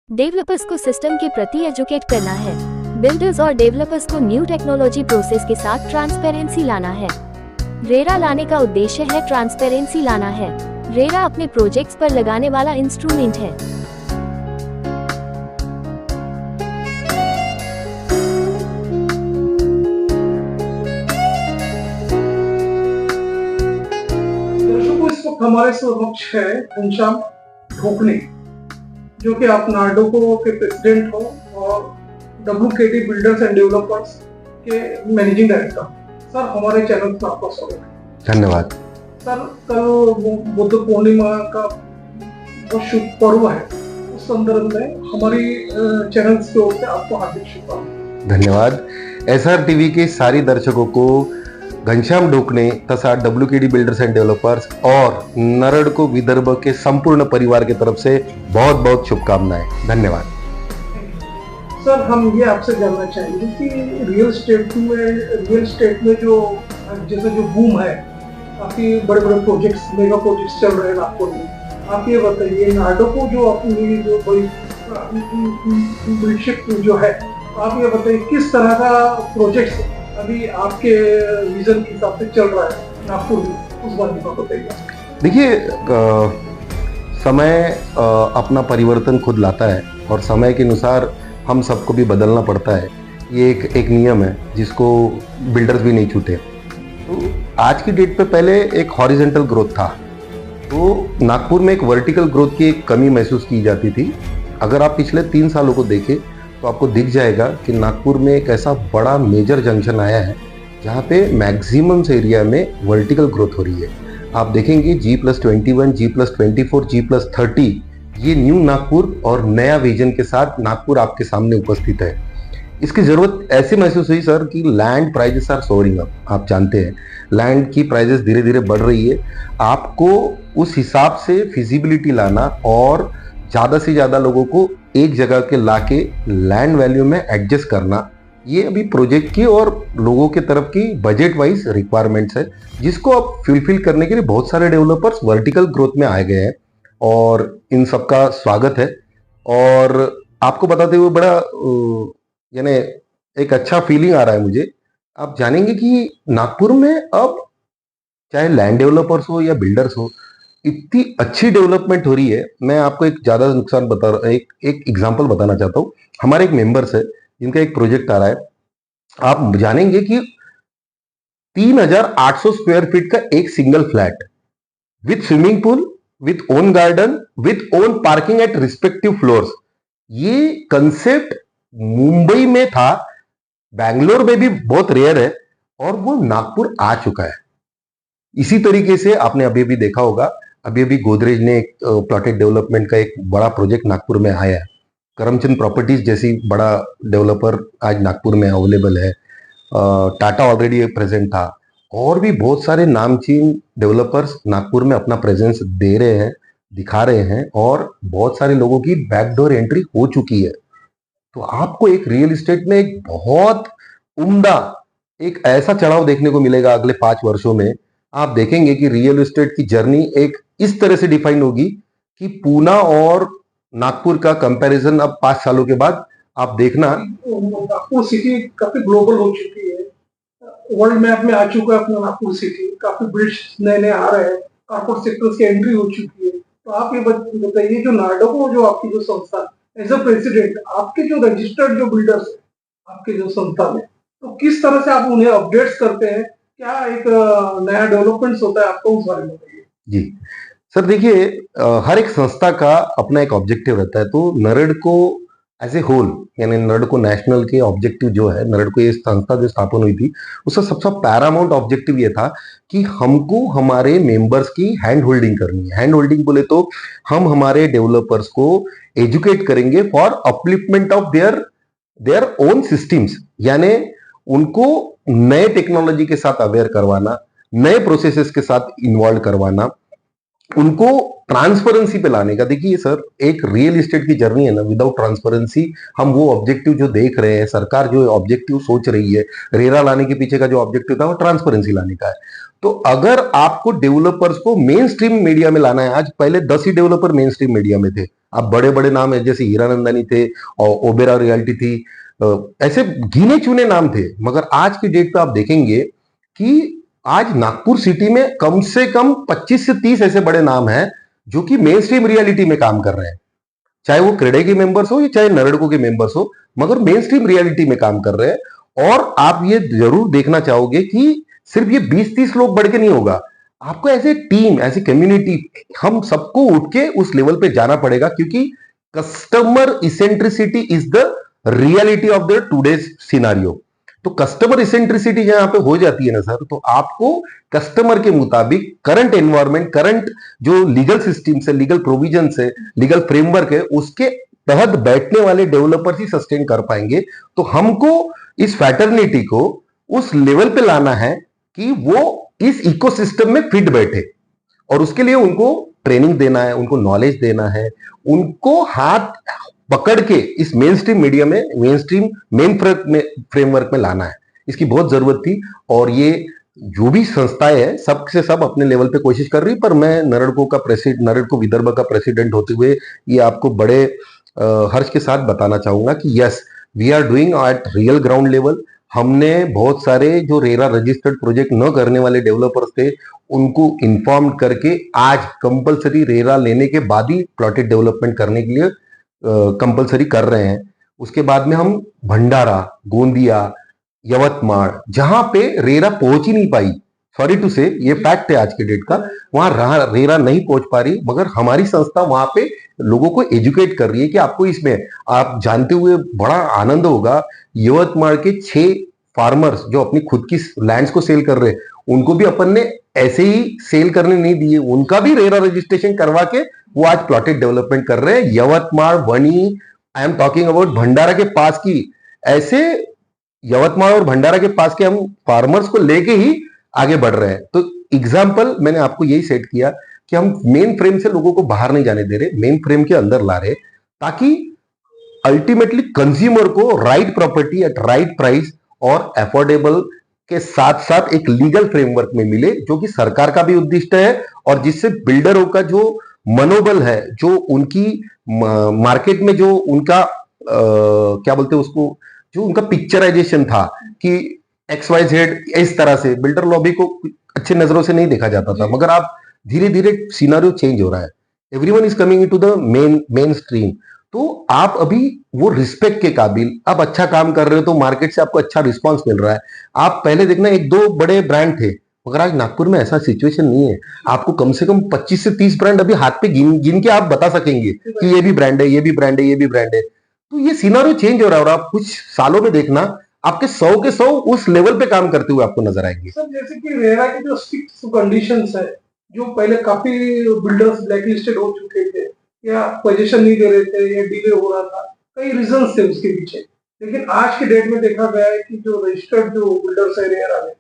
Developers को system के प्रति एजुकेट करना है। बिल्डर्स और डेवलपर्स को न्यू टेक्नोलॉजी प्रोसेस के साथ ट्रांसपेरेंसी लाना है। रेरा लाने का उद्देश्य है ट्रांसपेरेंसी लाना है। रेरा अपने प्रोजेक्ट्स पर लगाने वाला इंस्ट्रूमेंट है। दर्शकों, इस वक्त हमारे समक्ष है घनश्याम ढोकने, जो कि आप नार्डोको के प्रेसिडेंट हो और WKD बिल्डर्स एंड डेवलपर्स के मैनेजिंग डायरेक्टर। सर, हमारे चैनल पर आपका स्वागत है। धन्यवाद। सर, कल बुद्ध पूर्णिमा का बहुत शुभ पर्व है, उस संदर्भ में हमारी चैनल की ओर से आपको हार्दिक शुभकामनाएं। धन्यवाद। SR टीवी के सारी दर्शकों को घनश्याम ढोकने तथा WKD बिल्डर्स एंड डेवलपर्स और नरड़को विदर्भ के संपूर्ण परिवार की तरफ से बहुत बहुत शुभकामनाएं। धन्यवाद। सर, हम ये आपसे जानना चाहेंगे कि रियल एस्टेट में जो जैसे जो बूम है, काफी बड़े बड़े प्रोजेक्ट्स, मेगा प्रोजेक्ट्स चल रहे हैं नागपुर में। आप ये बताइए, नार्डोको जो अपनी जो कोई बिल्डशिप जो है, आप ये बताइए किस तरह का प्रोजेक्ट्स अभी आपके विजन के हिसाब से चल रहा है नागपुर में, उस बारे में बताइए। देखिए, समय अपना परिवर्तन खुद लाता है और समय के अनुसार हम सबको भी बदलना पड़ता है। ये एक नियम है जिसको बिल्डर्स भी नहीं छूते। तो आज की डेट पे पहले एक हॉरिजॉन्टल ग्रोथ था, तो नागपुर में एक वर्टिकल ग्रोथ की एक कमी महसूस की जाती थी। अगर आप पिछले 3 सालों को देखें तो आपको दिख जाएगा कि नागपुर में एक ऐसा बड़ा मेजर जंक्शन आया है जहाँ पे मैक्सिमम एरिया में वर्टिकल ग्रोथ हो रही है। आप देखेंगे G+21, G+24, G+30, ये न्यू नागपुर और नया विजन के साथ नागपुर आपके सामने उपस्थित है। इसकी जरूरत ऐसे महसूस हुई सर कि लैंड प्राइजेस आर सोअरिंग अप। आप जानते हैं लैंड की प्राइजेस धीरे धीरे बढ़ रही है। आपको उस हिसाब से फिजिबिलिटी लाना और ज़्यादा से ज़्यादा लोगों को एक जगह के लाके लैंड वैल्यू में एडजस्ट करना, ये अभी प्रोजेक्ट की और लोगों के तरफ की बजट वाइज रिक्वायरमेंट्स है, जिसको अब फुलफिल करने के लिए बहुत सारे डेवलपर्स वर्टिकल ग्रोथ में आए गए हैं और इन सबका स्वागत है। और आपको बताते हुए बड़ा यानी एक अच्छा फीलिंग आ रहा है मुझे। आप जानेंगे कि नागपुर में अब चाहे लैंड डेवलपर्स हो या बिल्डर्स हो, इतनी अच्छी डेवलपमेंट हो रही है। मैं आपको एक ज्यादा नुकसान एक एग्जांपल बताना चाहता हूँ। हमारे एक मेंबर्स है जिनका एक प्रोजेक्ट आ रहा है। आप जानेंगे कि 3800 स्क्वायर फीट का एक single flat with swimming pool, with own garden, with own parking at respective floors. ये कंसेप्ट मुंबई में था, बैंगलोर में भी बहुत रेयर है और वो नागपुर आ चुका है। इसी तरीके से आपने अभी भी देखा होगा, अभी गोदरेज ने एक प्लॉटेड डेवलपमेंट का एक बड़ा प्रोजेक्ट नागपुर में आया है। करमचंद प्रॉपर्टीज जैसी बड़ा डेवलपर आज नागपुर में अवेलेबल है। टाटा ऑलरेडी प्रेजेंट था और भी बहुत सारे नामचीन डेवलपर्स नागपुर में अपना प्रेजेंस दे रहे हैं, दिखा रहे हैं और बहुत सारे लोगों की बैकडोर एंट्री हो चुकी है। तो आपको एक रियल एस्टेट में एक बहुत उम्दा एक ऐसा चढ़ाव देखने को मिलेगा अगले 5 वर्षों में। आप देखेंगे कि रियल एस्टेट की जर्नी एक इस तरह से डिफाइन होगी कि पूना और नागपुर का कंपैरिजन अब 5 सालों के बाद आप देखना। नागपुर सिटी काफी ग्लोबल हो चुकी है, वर्ल्ड मैप में आ चुका है अपना नागपुर सिटी। काफी बिल्ड्स नए नए आ रहे हैं, कॉर्पोरेट सेक्टर्स की एंट्री हो चुकी है। तो आप ये बताइए, जो नार्डोको जो आपकी जो संस्था एज अ प्रेसिडेंट, आपके जो रजिस्टर्ड जो बिल्डर्स है आपके जो संस्था में, तो किस तरह से आप उन्हें अपडेट्स करते हैं? क्या एक नया डेवलपमेंट्स होता है आपको, उस बारे में बताइए। जी सर, देखिए, हर एक संस्था का अपना एक ऑब्जेक्टिव रहता है। तो नरड़को एज ए होल यानी नरड़को नेशनल के ऑब्जेक्टिव जो है, नरड़को ये संस्था जो स्थापन हुई थी उसका सबसे पैरामाउंट ऑब्जेक्टिव ये था कि हमको हमारे मेंबर्स की हैंड होल्डिंग करनी है। हैंड होल्डिंग बोले तो हम हमारे डेवलपर्स को एजुकेट करेंगे for upliftment of their own systems, यानी उनको नए टेक्नोलॉजी के साथ अवेयर करवाना, नए प्रोसेसेस के साथ इन्वॉल्व करवाना, उनको ट्रांसपेरेंसी पे लाने का। देखिए सर, एक रियल एस्टेट की जर्नी है ना, विदाउट ट्रांसपेरेंसी हम वो ऑब्जेक्टिव जो देख रहे हैं, सरकार जो ऑब्जेक्टिव सोच रही है, रेरा लाने के पीछे का जो ऑब्जेक्टिव था वो ट्रांसपेरेंसी लाने का है। तो अगर आपको डेवलपर्स को मेन स्ट्रीम मीडिया में लाना है, आज पहले 10 ही डेवलपर मेन स्ट्रीम मीडिया में थे, आप बड़े बड़े नाम है जैसे हीरानंदानी थे और ओबेरा रियल्टी थी, ऐसे गिने चुने नाम थे। मगर आज की डेट पे आप देखेंगे कि आज नागपुर सिटी में कम से कम 25 से 30 ऐसे बड़े नाम हैं जो कि मेन स्ट्रीम रियलिटी में काम कर रहे हैं, चाहे वो क्रेडे के मेंबर्स हो या चाहे नरेडको के मेंबर्स हो, मगर मेन स्ट्रीम रियलिटी में काम कर रहे हैं। और आप ये जरूर देखना चाहोगे कि सिर्फ ये 20-30 लोग बढ़ के नहीं होगा, आपको as a team, as a community, हम सबको उठ के उस लेवल पे जाना पड़ेगा, क्योंकि customer eccentricity is the reality of the today's scenario. तो कस्टमर इसेंट्रिसिटी जहां पे हो जाती है ना सर, तो आपको कस्टमर के मुताबिक करंट एनवायरमेंट, करंट जो लीगल सिस्टम से, लीगल प्रोविजन से, लीगल फ्रेमवर्क है, उसके तहत बैठने वाले डेवलपर्स ही सस्टेन कर पाएंगे। तो हमको इस फैटर्निटी को उस लेवल पे लाना है कि वो इस इकोसिस्टम में फिट बैठे, और उसके लिए उनको ट्रेनिंग देना है, उनको नॉलेज देना है, उनको हाथ पकड़ के इस मेन स्ट्रीम मीडिया में, मेन स्ट्रीम मेन फ्रेमवर्क में लाना है। इसकी बहुत जरूरत थी, और ये जो भी संस्थाएं हैं सब से सब अपने लेवल पे कोशिश कर रही। पर मैं नरेडको विदर्भ का प्रेसिडेंट होते हुए ये आपको बड़े हर्ष के साथ बताना चाहूंगा कि yes, we are doing at real ground level. हमने बहुत सारे जो रेरा रजिस्टर्ड प्रोजेक्ट न करने वाले डेवलपर्स थे उनको इन्फॉर्म करके आज कंपलसरी रेरा लेने के बाद ही प्लॉटेड डेवलपमेंट करने के लिए कंपलसरी कर रहे हैं। उसके बाद में हम भंडारा, गोंदिया, यवतमाड़, जहां पे रेरा पहुंच ही नहीं पाई, सॉरी टू से, ये फैक्ट है आज के डेट का, वहां रेरा नहीं पहुंच पा रही, मगर हमारी संस्था वहां पे लोगों को एजुकेट कर रही है कि आपको इसमें, आप जानते हुए बड़ा आनंद होगा, यवतमाड़ के 6 फार्मर्स जो अपनी खुद की लैंड्स को सेल कर रहे हैं, उनको भी अपन ने ऐसे ही सेल करने नहीं दिए, उनका भी रेरा रजिस्ट्रेशन करवा के वो आज प्लॉटेड डेवलपमेंट कर रहे हैं। यवतमाड़, वनी, आई एम टॉकिंग अबाउट भंडारा के पास की, ऐसे यवतमाड़ और भंडारा के पास के हम फार्मर्स को लेके ही आगे बढ़ रहे हैं। तो एग्जाम्पल मैंने आपको यही सेट किया कि हम मेन फ्रेम से लोगों को बाहर नहीं जाने दे रहे, मेन फ्रेम के अंदर ला रहे, ताकि अल्टीमेटली कंज्यूमर को right property eight right price और अफोर्डेबल के साथ साथ एक लीगल फ्रेमवर्क में मिले, जो कि सरकार का भी उद्देश्य है, और जिससे बिल्डरों का जो मनोबल है, जो उनकी मार्केट में जो उनका क्या बोलते हैं उसको, जो उनका पिक्चराइजेशन था कि XYZ, इस तरह से बिल्डर लॉबी को अच्छे नजरों से नहीं देखा जाता था, मगर आप धीरे धीरे सिनारियो चेंज हो रहा है, everyone is coming into the main stream. तो आप अभी वो रिस्पेक्ट के काबिल, आप अच्छा काम कर रहे हो तो मार्केट से आपको अच्छा रिस्पांस मिल रहा है। आप पहले देखना 1-2 बड़े ब्रांड थे, मगर आज नागपुर में ऐसा सिचुएशन नहीं है। आपको कम से कम 25 से 30 ब्रांड अभी हाथ पे गिन के आप बता सकेंगे कि ये भी ब्रांड है, ये भी ब्रांड है, ये भी ब्रांड है। तो ये सिनारियो चेंज हो रहा है, और आप कुछ सालों में देखना आपके 100 के 100 उस लेवल पे काम करते हुए आपको नजर आएंगे। सर जैसे कि रेरा के जो स्ट्रिक्ट कंडीशंस है, जो पहले काफी बिल्डर्स ब्लैकलिस्टेड हो चुके थे, या पोजीशन नहीं दे रहे थे, या डिले हो रहा था, कई रीजंस थे उसके पीछे। लेकिन आज के डेट में देखा गया है कि जो रजिस्टर्ड जो बिल्डर्स है रेरा में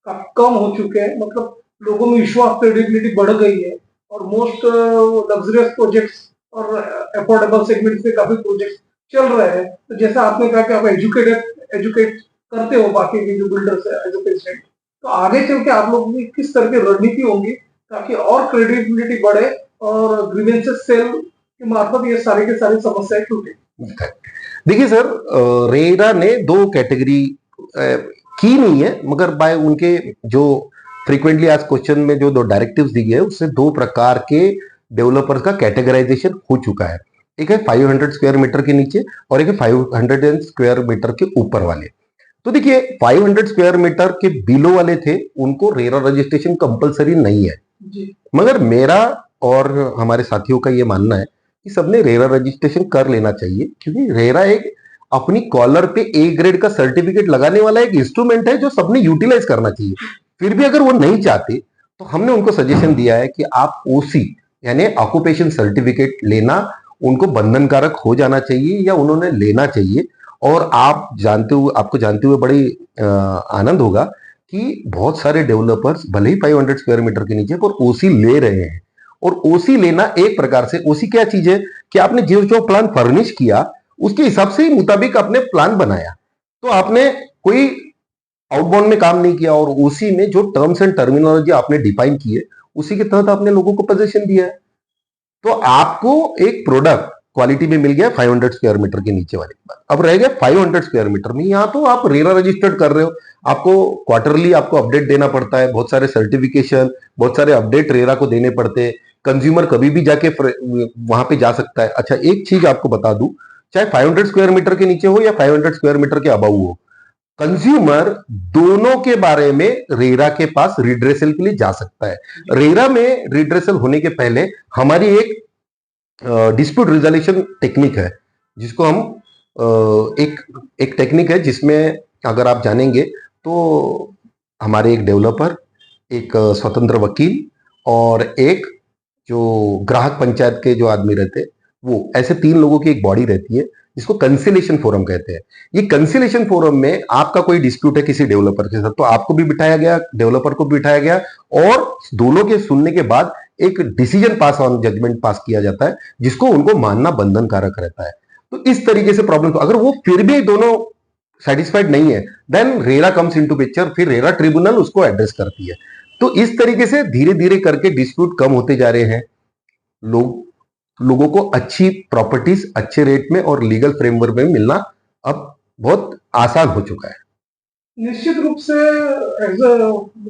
काफी कम हो चुके हैं, मतलब लोगों में विश्वास, क्रेडिबिलिटी बढ़ गई है, और मोस्ट लग्जरियस प्रोजेक्ट्स और अफोर्डेबल सेगमेंट पे काफी प्रोजेक्ट्स चल रहे हैं। तो जैसा आपने कहा कि आप एजुकेट करते हो बाकी के जो बिल्डर्स है एज ए प्रेसिडेंट, तो आगे चल के आप लोगों की किस तरह की रणनीति होंगी ताकि और क्रेडिबिलिटी बढ़े और ग्रीवेंसेस सेल के मार्फत ये सारी की सारी समस्याएं टूटे? देखिए सर, रेरा ने 2 कैटेगरी की नहीं है, मगर बाय उनके जो फ्रीक्वेंटली आज क्वेश्चन में जो 2 डायरेक्टिव्स दी गए हैं, उससे 2 प्रकार के डेवलपर्स का कैटेगराइजेशन हो चुका है। एक है 500 स्क्वायर मीटर के नीचे, और एक है 500 स्क्वायर मीटर के ऊपर वाले। तो देखिए 500 स्क्वायर मीटर के बिलो वाले थे, उनको रेरा रजिस्ट्रेशन कंपलसरी नहीं है जी। मगर मेरा और हमारे साथियों का ये मानना है कि सबने रेरा रजिस्ट्रेशन कर लेना चाहिए, क्योंकि रेरा एक अपनी कॉलर पे A ग्रेड का सर्टिफिकेट लगाने वाला एक इंस्ट्रूमेंट है जो सबने यूटिलाइज करना चाहिए। फिर भी अगर वो नहीं चाहते तो हमने उनको सजेशन दिया है कि आप OC यानी ऑक्यूपेशन सर्टिफिकेट लेना उनको बंधनकारक हो जाना चाहिए, या उन्होंने लेना चाहिए। और आपको जानते हुए बड़ी आनंद होगा कि बहुत सारे डेवलपर्स भले ही 500 स्क्वायर मीटर के नीचे पर OC ले रहे हैं। और OC लेना एक प्रकार से, OC क्या चीज है कि आपने जो प्लान फर्निश किया उसके हिसाब से ही मुताबिक आपने प्लान बनाया, तो आपने कोई आउटबाउंड में काम नहीं किया, और OC में जो टर्म्स एंड टर्मिनोलॉजी आपने डिफाइन की है उसी के तहत आपने लोगों को पोजीशन दिया है। तो आपको एक प्रोडक्ट क्वालिटी में मिल गया 500 स्क्वायर मीटर के नीचे वाले के बाद। अब रह गया 500 स्क्वायर मीटर में, यहाँ तो आप रेरा रजिस्टर्ड कर रहे हो, आपको क्वार्टरली आपको अपडेट देना पड़ता है, बहुत सारे सर्टिफिकेशन, बहुत सारे अपडेट रेरा को देने पड़ते हैं। कंज्यूमर कभी भी जाके वहां पे जा सकता है। अच्छा, एक चीज आपको बता दूं, चाहे 500 स्क्वायर मीटर के नीचे हो या 500 स्क्वायर मीटर के अबव हो, कंज्यूमर दोनों के बारे में रेरा के पास रिड्रेसल के लिए जा सकता है। रेरा में रिड्रेसल होने के पहले हमारी एक डिस्प्यूट रिजोल्यूशन टेक्निक है, जिसको हम एक टेक्निक है जिसमें अगर आप जानेंगे तो हमारे एक डेवलपर, एक स्वतंत्र वकील और एक जो ग्राहक पंचायत के जो आदमी रहते हैं, वो ऐसे 3 लोगों की एक बॉडी रहती है जिसको कंसिलेशन फोरम कहते हैं। ये कंसिलेशन फोरम में आपका कोई डिस्प्यूट है किसी डेवलपर के साथ, तो आपको भी बिठाया गया, डेवलपर को भी बिठाया गया, और दोनों के सुनने के बाद एक डिसीजन पास ऑन जजमेंट पास किया जाता है, जिसको उनको मानना बंधनकारक रहता है। तो इस तरीके से प्रॉब्लम, अगर वो फिर भी दोनों सेटिस्फाइड नहीं है, then RERA comes into picture, फिर रेरा ट्रिब्यूनल उसको एड्रेस करती है। तो इस तरीके से धीरे धीरे करके डिस्प्यूट कम होते जा रहे हैं। लोगों को अच्छी प्रॉपर्टीज अच्छे रेट में और लीगल फ्रेमवर्क में मिलना अब बहुत आसान हो चुका है। निश्चित रूप से एज अ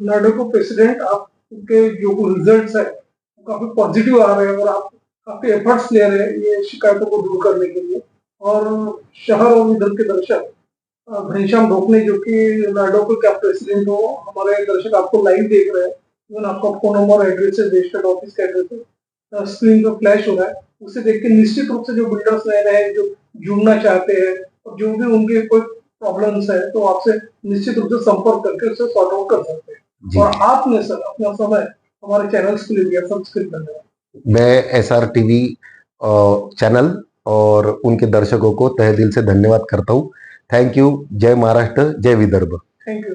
नाडको प्रेसिडेंट आपके जो रिजल्ट्स है काफी पॉजिटिव आ रहे हैं और आप काफी एफर्ट्स ले रहे हैं ये शिकायतों को दूर करने के लिए। और शहर और इधर के दर्शक, घनश्याम ढोकने जो कि नाडको के प्रेसिडेंट हो, हमारे दर्शक आपको लाइव देख रहे हैं, इवन आपका phone number, address, registered office का एड्रेस स्क्रीन पर फ्लैश हो रहा है, उसे देख के निश्चित रूप से जो बिल्डर्स रह रहे हैं, जो जुड़ना चाहते हैं और जो भी उनके कोई प्रॉब्लम्स है, तो आपसे निश्चित रूप से संपर्क करके उसे सॉर्ट आउट कर सकते हैं। और आपने सर अपना समय हमारे चैनल्स के लिए दिया, सब्सक्राइब करने। मैं SR टीवी चैनल और उनके दर्शकों को तहे दिल से धन्यवाद करता हूँ। Thank you. जय महाराष्ट्र, जय विदर्भ। Thank you.